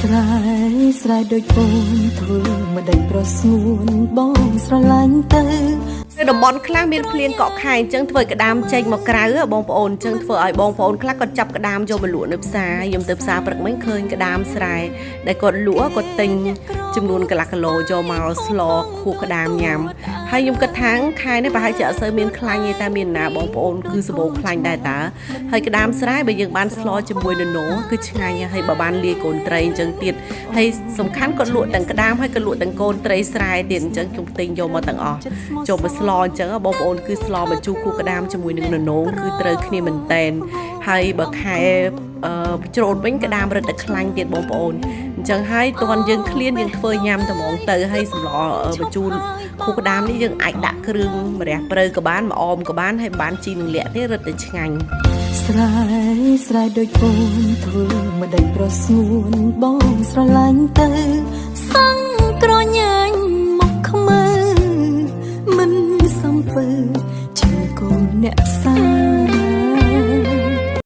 ស្រែស្រែដូចពូនធ្វើមិនដេញប្រស្ងួនបងស្រឡាញ់ទៅនៅតំបន់ខ្លះមានភ្លៀងកក់ខែអញ្ចឹងធ្វើក្តាមចេញមកក្រៅបងប្អូនអញ្ចឹងធ្វើឲ្យបងប្អូនខ្លះគាត់ចាប់ក្តាមយកមកលក់នៅផ្សារខ្ញុំទៅផ្សារព្រឹកមិញឃើញក្តាមស្រែដែលគាត់លក់គាត់ទិញចំនួនកន្លះគីឡូយកមកស្លខួបក្តាមញ៉ាំហើយខ្ញុំគិតថាខែនេះប្រហែលជាអត់សូវមានខ្លាញ់ទេតែមានណាបងប្អូនគឺសម្បូរខ្លាញ់ដែរតើហើយក្តាមស្រែបើយើងបានស្លជាមួយននោគឺឆ្ងាញ់ហើយបើបានលាយកូនត្រីអញ្ចឹងទៀតហើយសំខាន់គាត់លក់ទាំងក្តាមហើយក៏លក់ទាំងកូនត្រីស្រែទៀតអញ្ចឹងខ្ញុំទិញយកមកទាំងអស់ចូលមកស្លអញ្ចឹងបងប្អូនគឺស្លបញ្ជូរគូក្តាមជាមួយនឹងននោគឺត្រូវគ្នាមែនតែនហើយបើខែច្រូតវិញក្តាមរឹតតែខ្លាញ់ទៀតបងប្អូនអញ្ចឹងហើយតើយើងឃ្លានយើងធ្វើញ៉ាំតែហ្មងទៅហើយសម្លបញ្ជូរគូក្តាមនេះយើងអាចដាក់គ្រឿងម្រះព្រៅក៏បានម្អមក៏បានហើយបានជីនឹងលាក់ទេរឹតតែឆ្ងាញ់ស្រែស្រែដូចពូនធ្វើមិនដេញប្រស្ងួនបងស្រឡាញ់ទៅសង្ក្រញាញ់មកខ្មើមិនសំពើជាកូនអ្នកផ្សារ